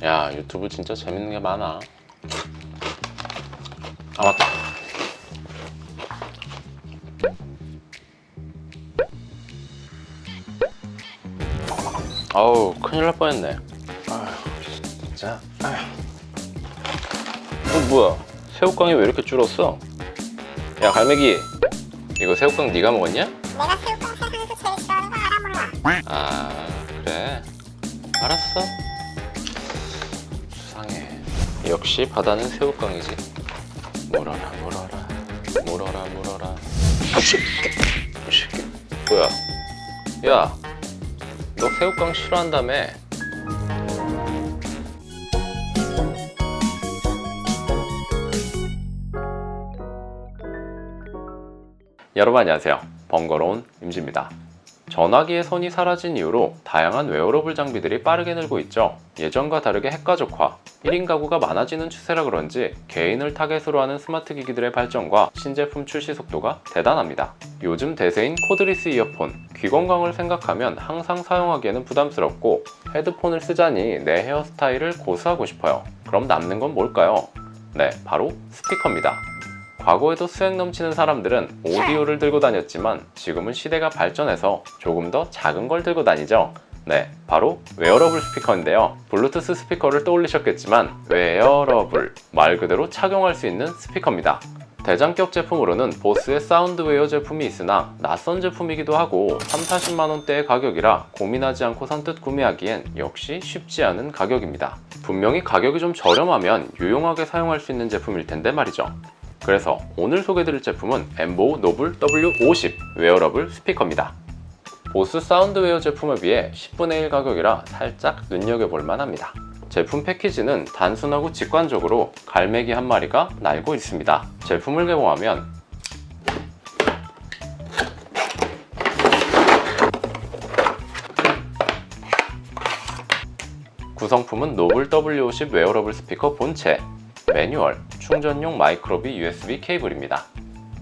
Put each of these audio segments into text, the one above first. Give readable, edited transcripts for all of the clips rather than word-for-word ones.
야, 유튜브 진짜 재밌는 게 많아. 아, 맞다. 아우, 큰일 날 뻔했네. 아휴, 진짜. 뭐야? 새우깡이 왜 이렇게 줄었어? 야, 갈매기, 이거 새우깡 네가 먹었냐? 내가 새우깡 세상에서 제일 싫어하는 거 알아 몰라? 아, 그래. 알았어. 수상해. 역시 바다는 새우깡이지. 물어라, 물어라, 물어라, 물어라. 뭐야? 야, 너 새우깡 싫어한다며? 여러분 안녕하세요. 번거로운 임지입니다. 전화기의 선이 사라진 이후로 다양한 웨어러블 장비들이 빠르게 늘고 있죠. 예전과 다르게 핵가족화, 1인 가구가 많아지는 추세라 그런지 개인을 타겟으로 하는 스마트 기기들의 발전과 신제품 출시 속도가 대단합니다. 요즘 대세인 코드리스 이어폰, 귀 건강을 생각하면 항상 사용하기에는 부담스럽고 헤드폰을 쓰자니 내 헤어스타일을 고수하고 싶어요. 그럼 남는 건 뭘까요? 네, 바로 스피커입니다. 과거에도 수행 넘치는 사람들은 오디오를 들고 다녔지만 지금은 시대가 발전해서 조금 더 작은 걸 들고 다니죠. 네, 바로 웨어러블 스피커인데요. 블루투스 스피커를 떠올리셨겠지만 웨어러블, 말 그대로 착용할 수 있는 스피커입니다. 대장격 제품으로는 보스의 사운드웨어 제품이 있으나 낯선 제품이기도 하고 30-40만원대의 가격이라 고민하지 않고 선뜻 구매하기엔 역시 쉽지 않은 가격입니다. 분명히 가격이 좀 저렴하면 유용하게 사용할 수 있는 제품일 텐데 말이죠. 그래서 오늘 소개드릴 제품은 엠보우 노블 W50 웨어러블 스피커입니다. 보스 사운드웨어 제품에 비해 10분의 1 가격이라 살짝 눈여겨볼 만합니다. 제품 패키지는 단순하고 직관적으로 갈매기 한 마리가 날고 있습니다. 제품을 개봉하면 구성품은 노블 W50 웨어러블 스피커 본체, 매뉴얼, 충전용 마이크로비 USB 케이블입니다.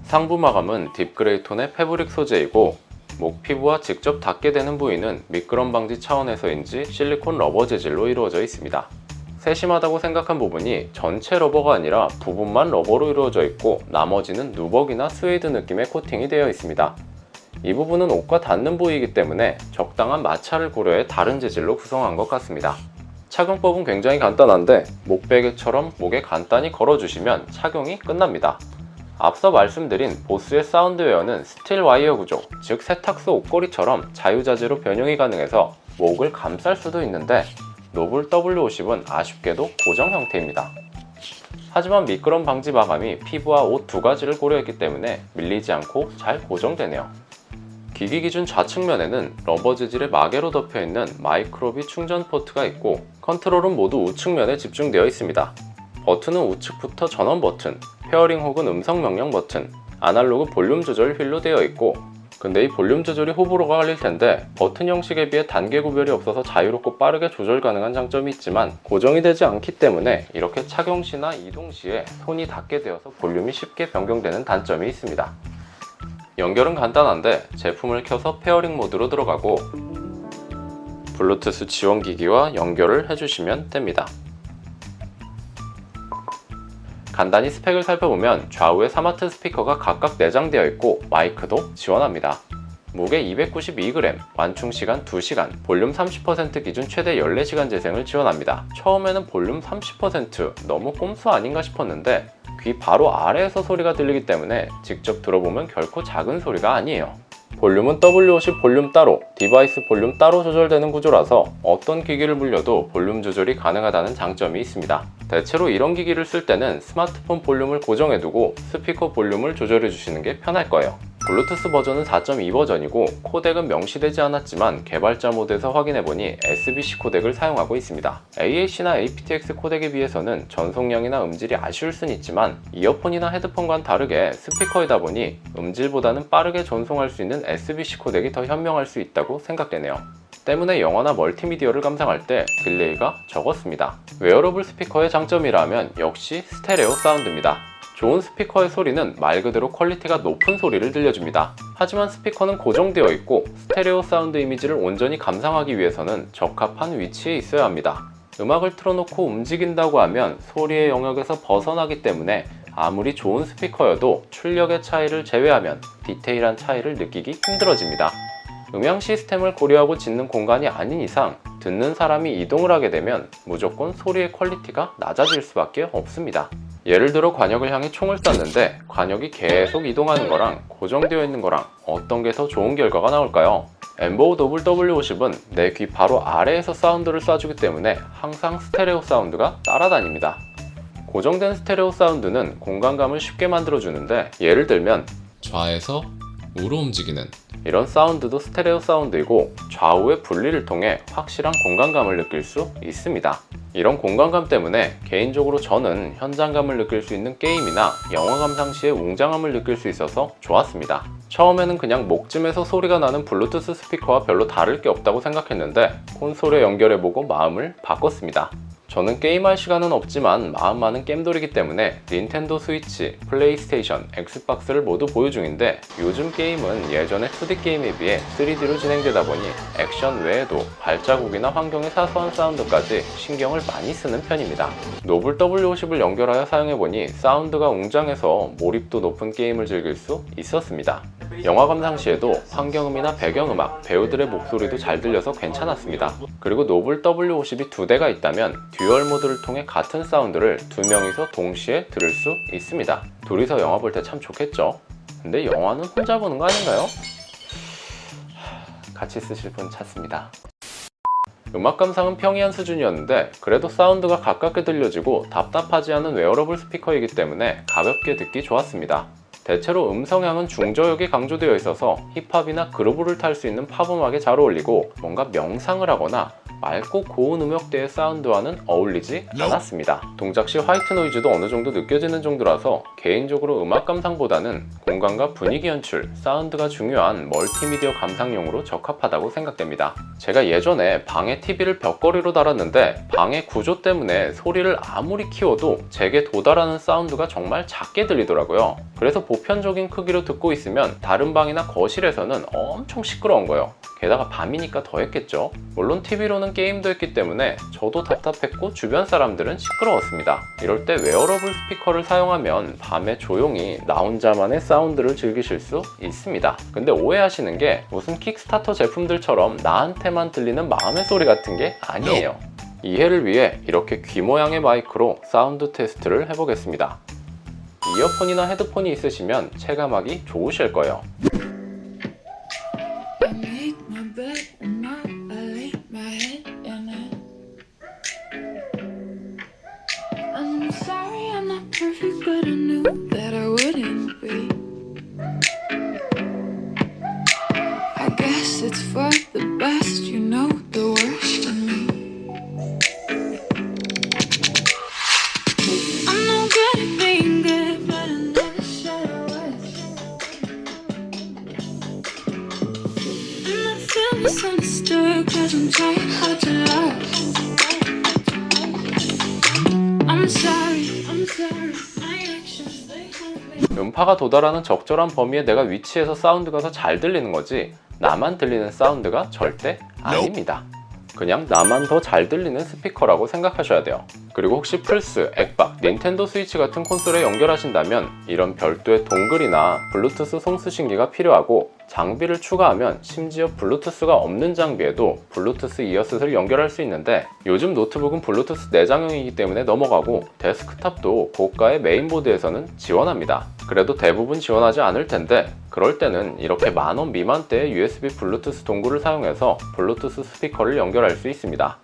상부 마감은 딥그레이 톤의 패브릭 소재이고 목 피부와 직접 닿게 되는 부위는 미끄럼 방지 차원에서인지 실리콘 러버 재질로 이루어져 있습니다. 세심하다고 생각한 부분이 전체 러버가 아니라 부분만 러버로 이루어져 있고 나머지는 누벅이나 스웨이드 느낌의 코팅이 되어 있습니다. 이 부분은 옷과 닿는 부위이기 때문에 적당한 마찰을 고려해 다른 재질로 구성한 것 같습니다. 착용법은 굉장히 간단한데 목베개처럼 목에 간단히 걸어주시면 착용이 끝납니다. 앞서 말씀드린 보스의 사운드웨어는 스틸 와이어 구조, 즉 세탁소 옷걸이처럼 자유자재로 변형이 가능해서 목을 감쌀 수도 있는데 노블 W50은 아쉽게도 고정 형태입니다. 하지만 미끄럼 방지 마감이 피부와 옷 두 가지를 고려했기 때문에 밀리지 않고 잘 고정되네요. 기기 기준 좌측면에는 러버 재질의 마개로 덮여있는 마이크로비 충전 포트가 있고 컨트롤은 모두 우측면에 집중되어 있습니다. 버튼은 우측부터 전원 버튼, 페어링 혹은 음성 명령 버튼, 아날로그 볼륨 조절 휠로 되어 있고 근데 이 볼륨 조절이 호불호가 갈릴 텐데 버튼 형식에 비해 단계 구별이 없어서 자유롭고 빠르게 조절 가능한 장점이 있지만 고정이 되지 않기 때문에 이렇게 착용 시나 이동 시에 손이 닿게 되어서 볼륨이 쉽게 변경되는 단점이 있습니다. 연결은 간단한데 제품을 켜서 페어링 모드로 들어가고 블루투스 지원 기기와 연결을 해주시면 됩니다. 간단히 스펙을 살펴보면 좌우에 스마트 스피커가 각각 내장되어 있고 마이크도 지원합니다. 무게 292g, 완충시간 2시간, 볼륨 30% 기준 최대 14시간 재생을 지원합니다. 처음에는 볼륨 30% 너무 꼼수 아닌가 싶었는데 귀 바로 아래에서 소리가 들리기 때문에 직접 들어보면 결코 작은 소리가 아니에요. 볼륨은 W50 볼륨 따로, 디바이스 볼륨 따로 조절되는 구조라서 어떤 기기를 물려도 볼륨 조절이 가능하다는 장점이 있습니다. 대체로 이런 기기를 쓸 때는 스마트폰 볼륨을 고정해두고 스피커 볼륨을 조절해주시는 게 편할 거예요. 블루투스 버전은 4.2 버전이고 코덱은 명시되지 않았지만 개발자 모드에서 확인해보니 SBC 코덱을 사용하고 있습니다. AAC나 aptX 코덱에 비해서는 전송량이나 음질이 아쉬울 순 있지만 이어폰이나 헤드폰과는 다르게 스피커이다 보니 음질보다는 빠르게 전송할 수 있는 SBC 코덱이 더 현명할 수 있다고 생각되네요. 때문에 영화나 멀티미디어를 감상할 때 딜레이가 적었습니다. 웨어러블 스피커의 장점이라면 역시 스테레오 사운드입니다. 좋은 스피커의 소리는 말 그대로 퀄리티가 높은 소리를 들려줍니다. 하지만 스피커는 고정되어 있고 스테레오 사운드 이미지를 온전히 감상하기 위해서는 적합한 위치에 있어야 합니다. 음악을 틀어놓고 움직인다고 하면 소리의 영역에서 벗어나기 때문에 아무리 좋은 스피커여도 출력의 차이를 제외하면 디테일한 차이를 느끼기 힘들어집니다. 음향 시스템을 고려하고 짓는 공간이 아닌 이상 듣는 사람이 이동을 하게 되면 무조건 소리의 퀄리티가 낮아질 수밖에 없습니다. 예를 들어 관역을 향해 총을 쐈는데 관역이 계속 이동하는 거랑 고정되어 있는 거랑 어떤 게 더 좋은 결과가 나올까요? 엠보우 W50은 내 귀 바로 아래에서 사운드를 쏴주기 때문에 항상 스테레오 사운드가 따라다닙니다. 고정된 스테레오 사운드는 공간감을 쉽게 만들어주는데 예를 들면 좌에서 우로 움직이는 이런 사운드도 스테레오 사운드이고 좌우의 분리를 통해 확실한 공간감을 느낄 수 있습니다. 이런 공간감 때문에 개인적으로 저는 현장감을 느낄 수 있는 게임이나 영화 감상 시에 웅장함을 느낄 수 있어서 좋았습니다. 처음에는 그냥 목쯤에서 소리가 나는 블루투스 스피커와 별로 다를 게 없다고 생각했는데 콘솔에 연결해보고 마음을 바꿨습니다. 저는 게임할 시간은 없지만 마음 많은 게임돌이기 때문에 닌텐도 스위치, 플레이스테이션, 엑스박스를 모두 보유 중인데 요즘 게임은 예전의 2D 게임에 비해 3D로 진행되다 보니 액션 외에도 발자국이나 환경의 사소한 사운드까지 신경을 많이 쓰는 편입니다. 노블 W50을 연결하여 사용해보니 사운드가 웅장해서 몰입도 높은 게임을 즐길 수 있었습니다. 영화 감상 시에도 환경음이나 배경음악, 배우들의 목소리도 잘 들려서 괜찮았습니다. 그리고 노블 W50이 2대가 있다면 듀얼 모드를 통해 같은 사운드를 2명이서 동시에 들을 수 있습니다. 둘이서 영화 볼 때 참 좋겠죠? 근데 영화는 혼자 보는 거 아닌가요? 같이 쓰실 분 찾습니다. 음악 감상은 평이한 수준이었는데 그래도 사운드가 가깝게 들려지고 답답하지 않은 웨어러블 스피커이기 때문에 가볍게 듣기 좋았습니다. 대체로 음성향은 중저역이 강조되어 있어서 힙합이나 그루브를 탈 수 있는 팝 음악에 잘 어울리고 뭔가 명상을 하거나 맑고 고운 음역대의 사운드와는 어울리지 않았습니다. 동작 시 화이트 노이즈도 어느 정도 느껴지는 정도라서 개인적으로 음악 감상보다는 공간과 분위기 연출, 사운드가 중요한 멀티미디어 감상용으로 적합하다고 생각됩니다. 제가 예전에 방에 TV를 벽걸이로 달았는데 방의 구조 때문에 소리를 아무리 키워도 제게 도달하는 사운드가 정말 작게 들리더라고요. 그래서 보편적인 크기로 듣고 있으면 다른 방이나 거실에서는 엄청 시끄러운 거예요. 게다가 밤이니까 더 했겠죠. 물론 TV로는 게임도 했기 때문에 저도 답답했고 주변 사람들은 시끄러웠습니다. 이럴 때 웨어러블 스피커를 사용하면 밤에 조용히 나 혼자만의 사운드를 즐기실 수 있습니다. 근데 오해하시는 게 무슨 킥스타터 제품들처럼 나한테만 들리는 마음의 소리 같은 게 아니에요. 이해를 위해 이렇게 귀 모양의 마이크로 사운드 테스트를 해보겠습니다. 이어폰이나 헤드폰이 있으시면 체감하기 좋으실 거예요. Perfect, but I knew that I wouldn't be. I guess it's for the best, you know the worst in me. I'm no good at being good, but I never said I was. And I feel misunderstood, cause I'm trying hard to love. I'm sorry, I'm sorry. 음파가 도달하는 적절한 범위에 내가 위치해서 사운드가 더 잘 들리는 거지 나만 들리는 사운드가 절대 아닙니다. 그냥 나만 더 잘 들리는 스피커라고 생각하셔야 돼요. 그리고 혹시 플스, 엑박, 닌텐도 스위치 같은 콘솔에 연결하신다면 이런 별도의 동글이나 블루투스 송수신기가 필요하고 장비를 추가하면 심지어 블루투스가 없는 장비에도 블루투스 이어셋을 연결할 수 있는데 요즘 노트북은 블루투스 내장형이기 때문에 넘어가고 데스크탑도 고가의 메인보드에서는 지원합니다. 그래도 대부분 지원하지 않을 텐데 그럴 때는 이렇게 만원 미만대의 USB 블루투스 동굴을 사용해서 블루투스 스피커를 연결할 수 있습니다.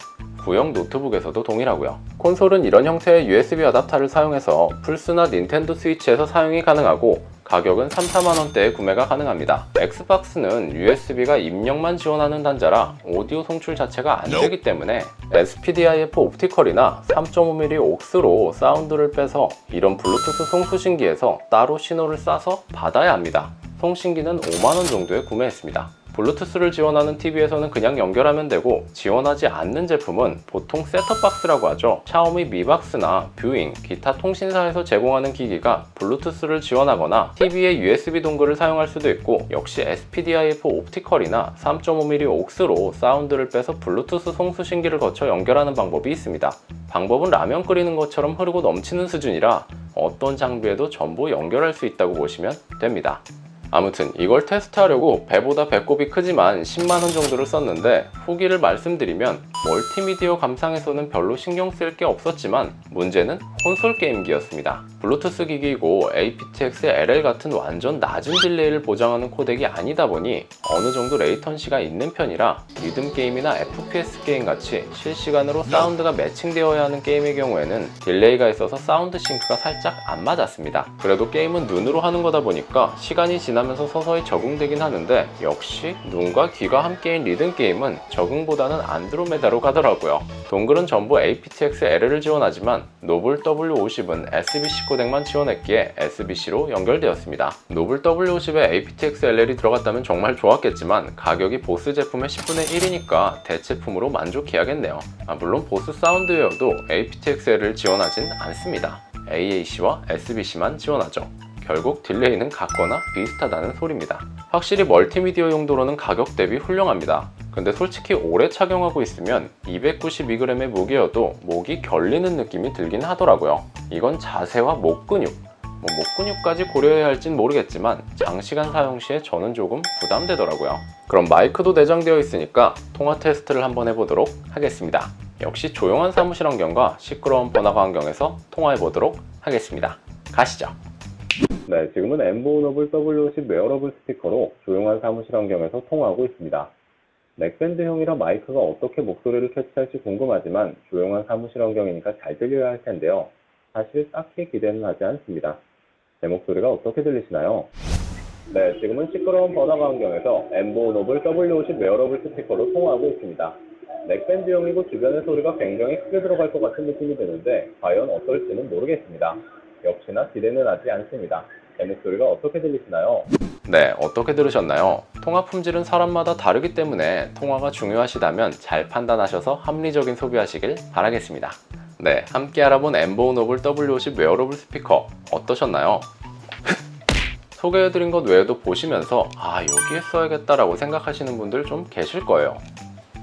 구형 노트북에서도 동일하고요. 콘솔은 이런 형태의 USB 어댑터를 사용해서 플스나 닌텐도 스위치에서 사용이 가능하고 가격은 3-4만원대에 구매가 가능합니다. 엑스박스는 USB가 입력만 지원하는 단자라 오디오 송출 자체가 안 되기 때문에 SPDIF 옵티컬이나 3.5mm OX로 사운드를 빼서 이런 블루투스 송수신기에서 따로 신호를 싸서 받아야 합니다. 송신기는 5만원 정도에 구매했습니다. 블루투스를 지원하는 TV에서는 그냥 연결하면 되고, 지원하지 않는 제품은 보통 셋톱박스라고 하죠. 샤오미 미박스나 뷰잉, 기타 통신사에서 제공하는 기기가 블루투스를 지원하거나 TV에 USB 동글을 사용할 수도 있고, 역시 SPDIF 옵티컬이나 3.5mm 옥스로 사운드를 빼서 블루투스 송수신기를 거쳐 연결하는 방법이 있습니다. 방법은 라면 끓이는 것처럼 흐르고 넘치는 수준이라 어떤 장비에도 전부 연결할 수 있다고 보시면 됩니다. 아무튼 이걸 테스트하려고 배보다 배꼽이 크지만 10만원 정도를 썼는데, 후기를 말씀드리면 멀티미디어 감상에서는 별로 신경 쓸 게 없었지만 문제는 콘솔 게임기였습니다. 블루투스 기기이고 aptX LL 같은 완전 낮은 딜레이를 보장하는 코덱이 아니다 보니 어느 정도 레이턴시가 있는 편이라 리듬 게임이나 FPS 게임 같이 실시간으로 사운드가 매칭되어야 하는 게임의 경우에는 딜레이가 있어서 사운드 싱크가 살짝 안 맞았습니다. 그래도 게임은 눈으로 하는 거다 보니까 시간이 지나면서 서서히 적응되긴 하는데, 역시 눈과 귀가 함께인 리듬 게임은 적응보다는 안드로메다로 가더라고요. 동글은 전부 aptX LL을 지원하지만 노블 W50은 SBC 코덱만 지원했기에 SBC로 연결되었습니다. 노블 W50에 aptX LL이 들어갔다면 정말 좋았겠지만 가격이 보스 제품의 10분의 1이니까 대체품으로 만족해야겠네요. 물론 보스 사운드웨어도 aptX LL을 지원하진 않습니다. AAC와 SBC만 지원하죠. 결국 딜레이는 같거나 비슷하다는 소리입니다. 확실히 멀티미디어 용도로는 가격 대비 훌륭합니다. 근데 솔직히 오래 착용하고 있으면 292g의 무게여도 목이 결리는 느낌이 들긴 하더라고요. 이건 자세와 목 근육, 목 근육까지 고려해야 할진 모르겠지만 장시간 사용 시에 저는 조금 부담되더라고요. 그럼 마이크도 내장되어 있으니까 통화 테스트를 한번 해보도록 하겠습니다. 역시 조용한 사무실 환경과 시끄러운 번화가 환경에서 통화해보도록 하겠습니다. 가시죠. 네, 지금은 엠보너블 W50 웨어러블 스피커로 조용한 사무실 환경에서 통화하고 있습니다. 넥밴드형이라 마이크가 어떻게 목소리를 캐치할지 궁금하지만 조용한 사무실 환경이니까 잘 들려야 할 텐데요. 사실 딱히 기대는 하지 않습니다. 제 목소리가 어떻게 들리시나요? 네, 지금은 시끄러운 번화가 환경에서 엠보너블 W50 웨어러블 스피커로 통화하고 있습니다. 넥밴드형이고 주변의 소리가 굉장히 크게 들어갈 것 같은 느낌이 드는데 과연 어떨지는 모르겠습니다. 역시나 기대는 하지 않습니다. 제 목소리가 어떻게 들리시나요? 네, 어떻게 들으셨나요? 통화 품질은 사람마다 다르기 때문에 통화가 중요하시다면 잘 판단하셔서 합리적인 소비하시길 바라겠습니다. 네, 함께 알아본 엠보너블 W50 웨어러블 스피커 어떠셨나요? 소개해드린 것 외에도 보시면서 여기에 써야겠다라고 생각하시는 분들 좀 계실 거예요.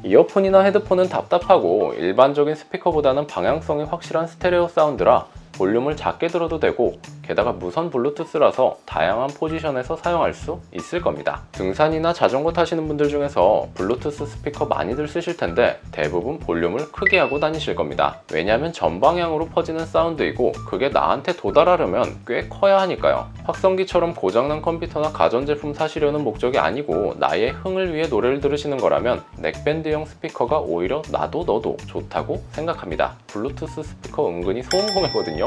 이어폰이나 헤드폰은 답답하고 일반적인 스피커보다는 방향성이 확실한 스테레오 사운드라 볼륨을 작게 들어도 되고, 게다가 무선 블루투스라서 다양한 포지션에서 사용할 수 있을 겁니다. 등산이나 자전거 타시는 분들 중에서 블루투스 스피커 많이들 쓰실 텐데 대부분 볼륨을 크게 하고 다니실 겁니다. 왜냐하면 전방향으로 퍼지는 사운드이고 그게 나한테 도달하려면 꽤 커야 하니까요. 확성기처럼 고장난 컴퓨터나 가전제품 사시려는 목적이 아니고 나의 흥을 위해 노래를 들으시는 거라면 넥밴드형 스피커가 오히려 나도 너도 좋다고 생각합니다. 블루투스 스피커 은근히 소음공해거든요.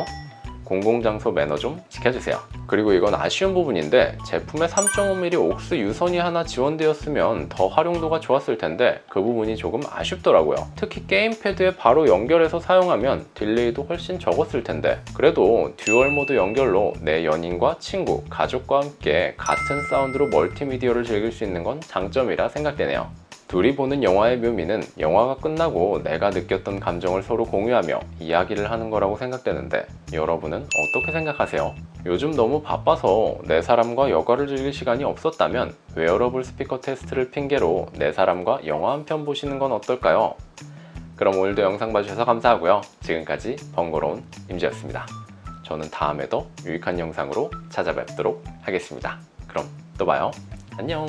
공공장소 매너 좀 지켜주세요. 그리고 이건 아쉬운 부분인데 제품에 3.5mm 옥스 유선이 하나 지원되었으면 더 활용도가 좋았을 텐데 그 부분이 조금 아쉽더라고요. 특히 게임패드에 바로 연결해서 사용하면 딜레이도 훨씬 적었을 텐데, 그래도 듀얼 모드 연결로 내 연인과 친구, 가족과 함께 같은 사운드로 멀티미디어를 즐길 수 있는 건 장점이라 생각되네요. 둘이 보는 영화의 묘미는 영화가 끝나고 내가 느꼈던 감정을 서로 공유하며 이야기를 하는 거라고 생각되는데 여러분은 어떻게 생각하세요? 요즘 너무 바빠서 내 사람과 여가를 즐길 시간이 없었다면 웨어러블 스피커 테스트를 핑계로 내 사람과 영화 한 편 보시는 건 어떨까요? 그럼 오늘도 영상 봐주셔서 감사하고요. 지금까지 번거로운 임지였습니다. 저는 다음에 더 유익한 영상으로 찾아뵙도록 하겠습니다. 그럼 또 봐요. 안녕.